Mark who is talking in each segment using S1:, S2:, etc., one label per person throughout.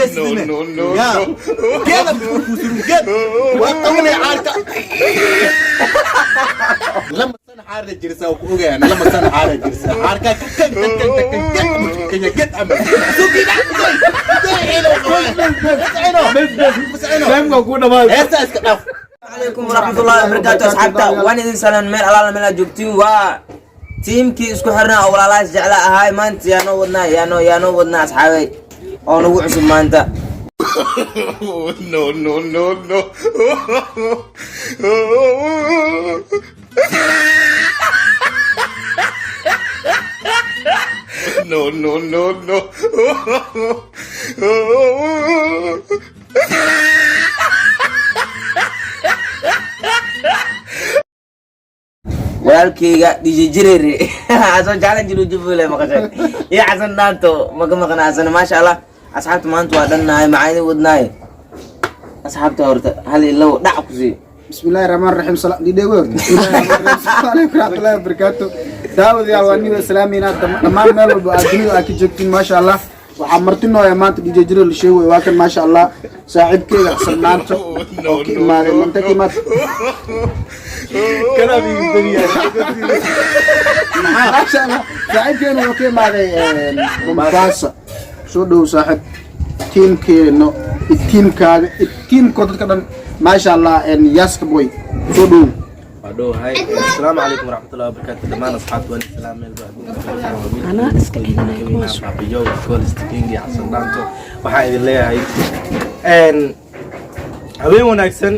S1: سيدنا يا كذا كذا وطول عارك لما سنة حارة جرسة وكوجا أنا لما سنة حارة جرسة حارك كن كت أمر سوكي ده
S2: عليكم ورحمة الله وبركاته أصحابتا وأنا إذن سلام مير الله ملا جبتين و تيم كي اسكو حرنا أول الله جعلها هاي ما أنت يا نو ودنا أصحابي أو نوع عشان ما أنت
S1: no
S2: walaalkayga DJ Jireere aso challenge lu jibule maqashay ya xasan daanto maqnaasan ma sha Allah asxaabta maanta waa dhannahay macaani wadnaay asxaabta horta hal ilaw dhac ku sii
S3: bismillaahir rahmaanir rahiim salaam didego alaykum rahmatullahi wa barakatuh daawad ya wani islaamina dhamaan meel walba aad dunida ka joogtiin ma sha Allah waxa martino ay maanta DJ Jireere sheegay waa kan ma sha Allah saaxiibkayga xasan daanto oo ki imaaday mantaki maad كلامي الدنيا ما شاء الله صاحب كانوا اوكي معي ممتاز شو دو صاحب تيم كينو التيم كنت كده ما شاء الله ان ياسك بوي شو دو
S4: ادو هاي السلام عليكم ورحمه الله وبركاته دمان اصحاب وين السلام
S5: انا اسكنينا
S4: جو كول ستينجي حسن دانتو waxaa idin leeyahay habeen wanaagsan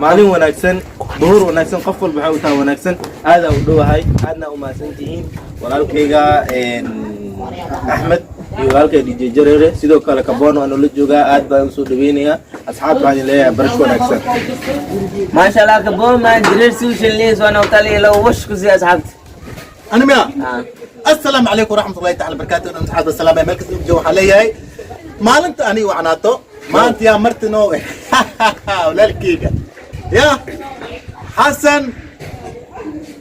S4: maalin wanaagsan duhur wanaagsan qof walba waxa uu taa wanaagsan aad u dhawahay aadna u maasantihiin walaalkayga Ahmed iyo walaalkay DJ Jireere sidoo kale kaboon oo la jooga aad baan soo dhaweynaya asxaab baan leeyahay barash wanaagsan
S2: ma sha Allah kaboon ma Jireere social news wana tali law wash ku si asxaabti
S1: أنا ميا السلام عليكم ورحمة الله تعالى وبركاته أنا أصحاب السلام يا ملك جو عليها ما أنت أنا وعناته ما أنت يا مرتنو ولا الكيكة يا حسن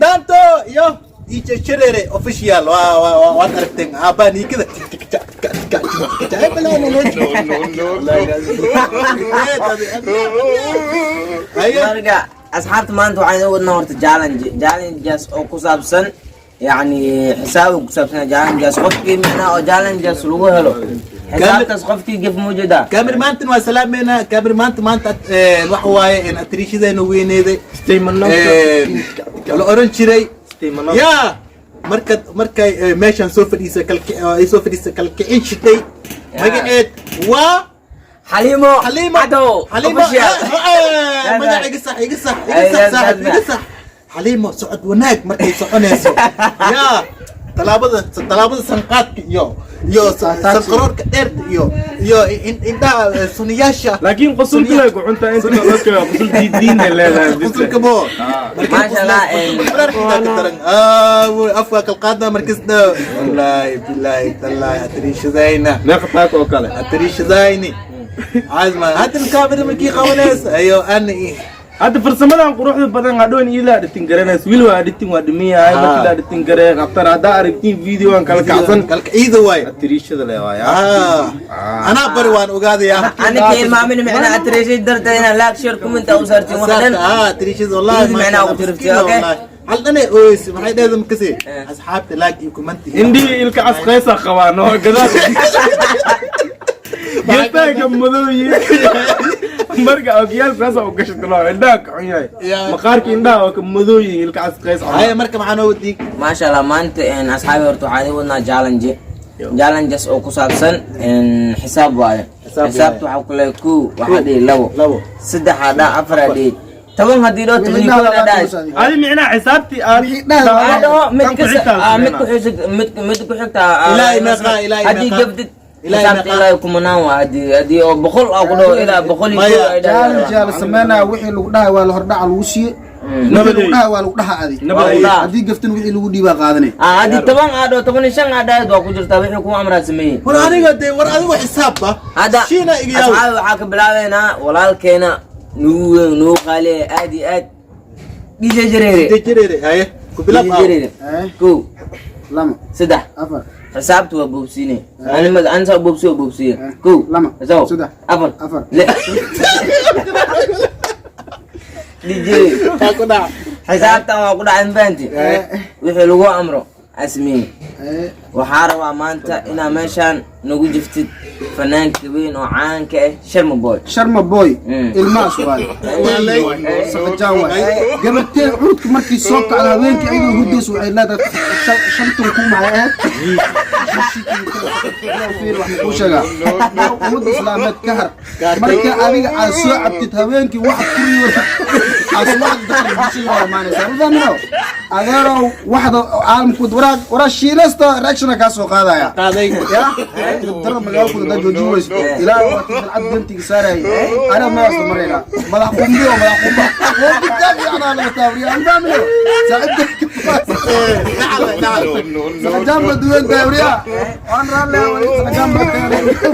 S1: دانتو يو يجي شريري اوفيشال واتركتين اباني كذا
S2: هيا اصحابت ما انتوا عايزين ودنا ورت جالنج جاس او كسابسن يعني حساب كسابسن جالنج جاس قفكي معنا او جالنج جاس لو هلو حساب قفكي كيف موجوده
S1: كامير مانت وسلامنا كامير مانت waxa waaye in atriishadayna weyneeday
S4: steamano
S1: la oran jiray ya markay meeshan soo fadhiisa kalkicin shitay magaceed waa حليمو حليمو سعد وناك مركي سعنيسو يا طلابة سنقاتك يو سنقرارك ديرت يو انت سنياشا
S4: لكن قصل كلاك وانت قصل دين لا
S1: قصل كبور
S2: ما شاء الله
S1: افواك القادة مركزنا والله بالله تالله اتريش زينا
S4: نقطعك وكاله
S1: اتريش زيني عازمة هات الكاميرا مكي قوانيس ايو انا
S4: هذا فرسمنا قروح بدن عدوين إلى التنجرنا سويلو عدتين وادمية هاي مثل التنجرة قطر هذا عرفتين فيديو عن كلك عزن
S1: كلك إيده واي
S4: التريش هذا لا واي
S1: أنا بروان وقاضي يا
S2: أنا كي ما من معنا التريش درتين لاك شركم أنت وصرتي وحدنا
S1: تريش والله
S2: معنا وترفتي أوكي
S1: هل أنا أويس ما حد لازم كسي أصحاب تلاقي كومنتي
S4: عندي الكعس قيصة خوانه كذا جبتك مذوي مرجع أجيال راسه وقشت له عندك عياي مقارك عنده وكمذوي الكعس قيس
S1: هاي مركب معنا وديك
S2: ما شاء الله ما أنت إن أصحابي ورتو عادي ودنا جالنج أو كسابسن إن حساب واي حساب تحول كله كو واحد لو سد هذا أفرادي تمام هدي لو تبني كل هذا
S4: هذه معنا حسابتي
S2: هذا متكسر
S1: إلى
S2: هذه جبدت إلى يكون مناوى هذه بخل أو كله إلى بخل
S3: جال سمعنا وحي لقدها ولا هردع الوشي لقدها ولا لقدها هذه قفتن وحي لقدي بقادني
S2: هذه طبعا هذا طبعا شن هذا دوا كجر تابعين كم أمر سمين
S1: وراني قد وراني وحسابه
S2: هذا أصحاب حاك بلاوينا ولا الكينا نو خالي أدي DJ Jireere
S1: هاي كبلا
S2: كو
S3: لما
S2: سده
S3: أفر
S2: حسابته وبوبسيني انا ما انسى بوبسي وبوبسي كو
S3: لما
S2: حساب
S3: سده
S2: افر
S3: افر
S2: لا دي جي
S1: Aku dah.
S2: حسابته وقول عن بنتي وحي لو امره اسمي waxaa rabaa maanta inaa meeshaan nagu jiftid fanaanka weyn oo caanka ah Sharma Boy
S3: sharma boy ilmaas waay saqajaan waay gabartee urudka markii soo kacda haweenkii ayadoo hudayso waxay leedahay shantun ku maxay fiir wax ku sheega umad islaameed ka har marka adiga aad soo cabtid haweenkii wax ku riyo aswaad dadka bishiga maanaysa rudaano adeero waxda caalamku wara shiilasta reaction ka soo qaadaya
S1: Qaaday.
S3: ya dara magaalku dad joojiways ilaa waqti dalcad dantiga saaray ana ma asla marayna madax qumbi oo madax qumba oo tabi ana la tabriya albaamlo saacid
S1: Nacala, nacala.
S3: سلام بدون دوريا وان رالي سلام بدون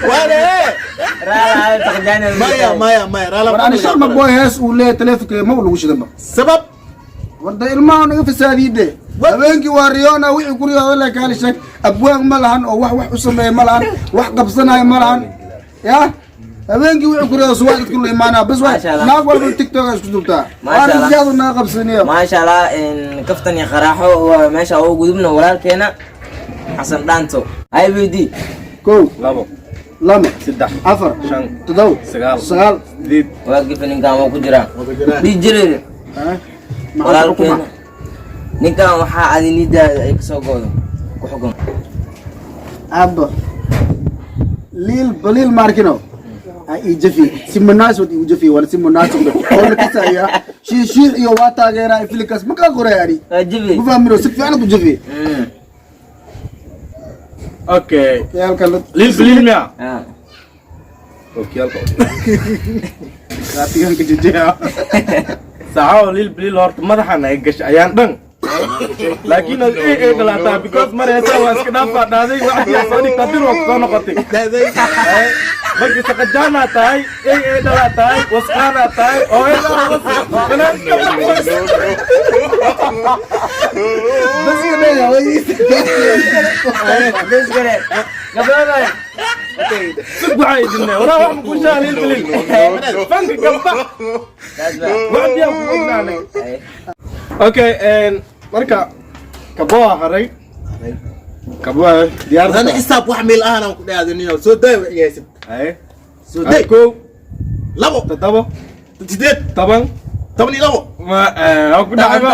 S1: Wale.
S2: raa taqjaana
S1: Maya. Rala.
S3: وانا شرم بوي هاس ولا تلفك ما ولا وش دبا
S1: Sabab.
S3: ورد الماء نغ في ساديده habeenkii waa riyoona wixii guriga wala kaali sheeg abwaan ma lahan oo wax u sameey ma lahan wax qabsanay ma lahan ya habeenkii wixii guriga soo wada kullu imaana bas waa naag walba tiktok isku dubtaa waan jaadu na qabsaniyo
S2: ما شاء الله ان كفتن يا خراحو وماشي او غدبنا walaalkeena حسن دانتو اي بي دي
S3: كو
S4: labo
S3: lama
S4: saddex
S3: afar
S4: shan
S3: todob
S4: sagaal
S3: sagaal
S4: sideed
S2: واقف ninkan waa ku jira di jireer walaalkeena ninkan waxa adinidaada ay kasoo goodo ku xukum
S3: abba lil markino ay jafi si munaasib u jafi wala si munaasib wala kasaya shi iyo waa taageeraa filikas ma ka qoraayani
S2: jibi
S3: bu faamiro si fiican u jafi
S4: okay
S3: yalka
S4: lil miya
S2: ah
S4: okay alko
S3: raatigan ka jijiya
S4: saao lil horta madaxan ay gash ayaan dhan laakiin ay galaataa because maraysa waa iska dhaafaa dhaaday waxay soo dhigtaa bir waqti soo noqotay markii saqajaana tahay ay dhalaatahay wasqaana tahay oo ay
S3: bas kadaya way
S2: بس كده قبل
S4: waxay idinay waraa wax ku shaalin lil fanka gabba waxdi aan ku ognaanay okay marka kaboa haray kaboa diyaar
S1: Zan isaab wax meel ahaan aan ku dhaadaniyo soo day wixiyaysid.
S4: ay
S1: Soo day.
S4: ko
S1: Labo.
S4: tadabo
S1: Sideed.
S4: taban
S1: 12.
S4: ma aku dhaco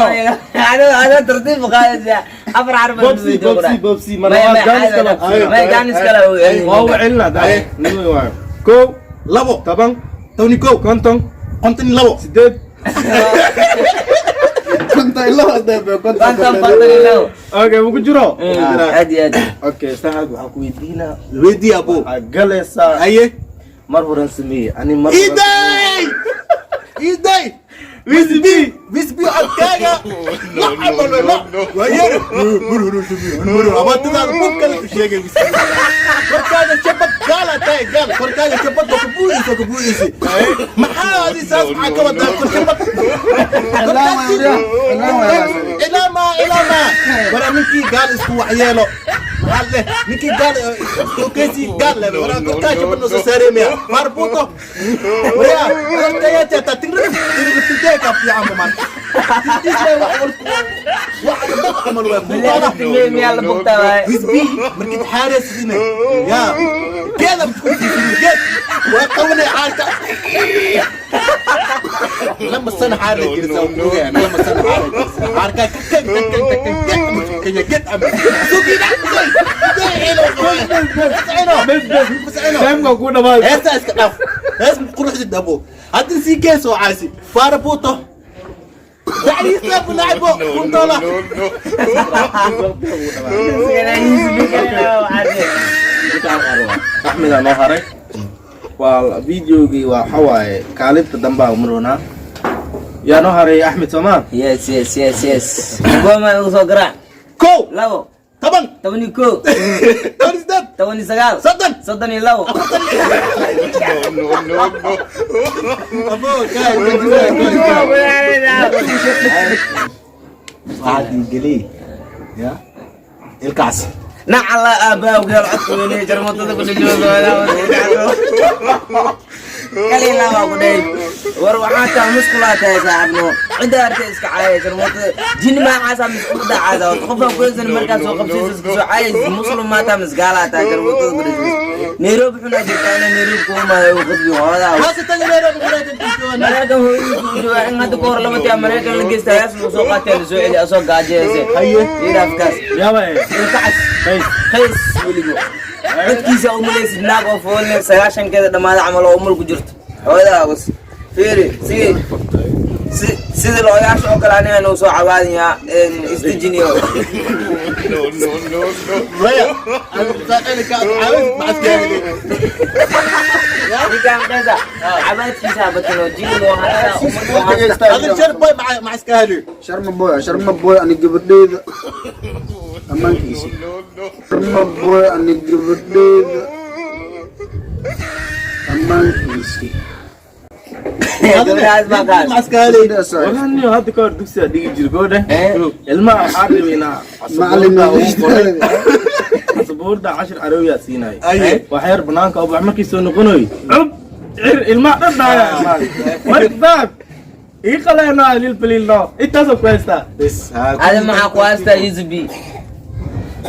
S2: انا ترتيب قاعد افر عرب
S4: بوبسي مرات جانس كلا
S2: ما جانس كلا
S4: واو علنا ده نيو واو كو
S1: Labo.
S4: taban
S1: 12.
S4: konton
S1: Kontin labo.
S4: sideed
S3: kunta ilo hadaba kunta
S2: بطل له
S4: okay ma ku jiro
S2: عادي عادي
S4: okay saxad waxaan ku weydiinaa
S1: Weydii abo.
S4: galaysaa
S1: Aye.
S4: mar horan sameeyay ani mar
S1: Iday. Wisbi adkaaga. La amalo la. Wayer. Muru abadda bukkal ku sheegay wisbi. Korkaaga shabad gala tay gal. Korkaaga shabad ku buuisi. Maxaa adi saas maxaa ka wadaa shabad. Ilama. Wara ninkii gaal isku waxyeelo. Halle ninkii gaal okesi gaal le wara korkaaga shabad no sareemaya. Marbuto. Waya, korkaaga tata tingri ka fi amba man. عمل
S2: مين يلا بقطة
S1: ويزبي مركز حارس هنا يا كذا بتكون في الجد وقولي عاركة لما السنة حارس كده سووا يعني لما السنة حارس عاركة كن جد أمر سوقي
S4: فاهم كونا باي
S1: هسه اسكت لازم تروح تدبو هات سي كيس وعاسي فاربوطه دعي يسلب لعبه كنت له
S4: أحمد أنا هاري والفيديو وحواي كالبت دمبا ومرونا يا نهاري أحمد سمان
S2: يس قوم وصقرا
S1: كو
S2: لو
S1: طبعا
S2: توني كو
S1: توني زداد
S2: توني سقال صدني لو
S1: ابو كاي عادي قلي يا الكعس
S2: نعم ابا وقال عطوني جرمطتك كل جوز قال لا ما قدي وروحاتها مسكولاتها يا صاحبنا عندها ارتيسك على جرمطه جن ما عسى مسكوده عسى وخفها كويسن مركز وقبسيس عايز مسلم ما تمس قالاتها جرمطه كل جوز نيروبي حنا جبنا نيروبي كوما وخذوا هذا
S1: ما ستني نيروبي
S2: مريكا هو ان هذا كور لما تي مريكا لقيت ياس سوقات اللي سوق gaajeyse yiraafkaas
S4: yaabay
S2: ilkaas qays wiligo dadkiisa u maleys naag oo foolne 9keeda dhamaad camal oo umul ku jirto hooyada bas fiiri sida looyaasha oo kale anaa noo soo cawaadiya istijiniyo
S1: ويا أنا كان عاوز مع سكالي
S2: يعني كان كذا عباد حسابتنا جيل وهذا
S1: هذا شرب باي مع سكالي
S3: شرم بوي أنا قبل أمان كيسي شرم بوي أنا قبل أمان كيسي
S1: هذا مع سكالي
S4: والله هذا كار دكسة ديجي جرقودة الماء حاربينا
S3: معلم
S4: صبور ده 10 عرويات سيناي
S1: أيه
S4: وحير بنانك أبو عمر كيسو نقنوي الماء رد يا مان مركب إيه خلينا للبليل لا إتاسو كويستا
S1: بس
S2: هذا مع كواستا يزبي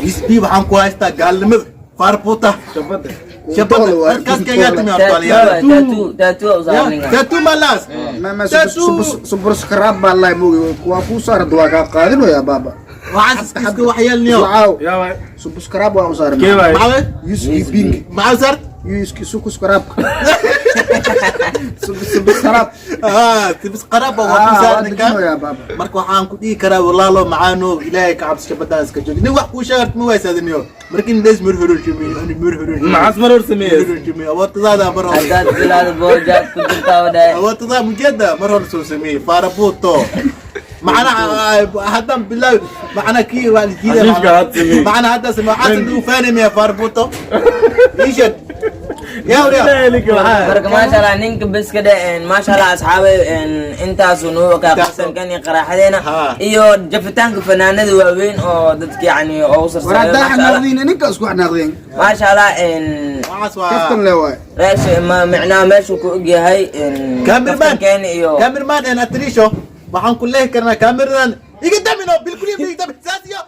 S1: يسبي بحام كويستا قال لمذ فاربوتا
S4: شبته
S1: شباب كاس كيات من أطفال
S2: تاتو زارنينغا
S1: تاتو مالاس
S3: ما سبر سكراب بالله يموي وافو صار دواء قادنو يا بابا
S1: وعاس كيسكو وحيال نيو
S3: واو
S4: يا واي
S3: سبر سكراب واو صار
S4: كيف واي
S1: معه
S3: يسكي بينج
S1: معه صار
S3: يسكي سوكو سكراب سبر سكراب
S1: تبس قرابة
S3: وافو يا بابا
S1: marka waxaan ku dhigi karaa walaalo macaano ilaahay ka cabsi badana iska joog nin wax ku sheegart ma waysaadniyo markin lees mur
S4: مع أسمر سمير
S1: awoodaada mar hore
S2: هذا بلاد بوجات كنت ودا
S1: awoodaada mujada mar hore soo sameeyay farabuto macana hadan bilaw macana kii waalidkiina macana hada samaaxad uu fahmi ya farabuto iishad يا وليد
S2: برك ما شاء الله نينك بس كده ما شاء الله اصحابي انت سنو كحسن كان قراحدينا iyo jafitaanka fanaanada waaweyn oo dadka yani oo sar
S3: وردا حناقدين ninka isku xanaaqdeen
S2: ما شاء الله
S3: kaftan leewaay
S2: راشي ما معناه meeshu ku og yahay
S1: كاميرمان
S2: كان iyo
S1: كاميرمان انا اتريشو waxaan ku leeyahay karnaa kaamiradan iga damino bilkuliya iga damino saasiyo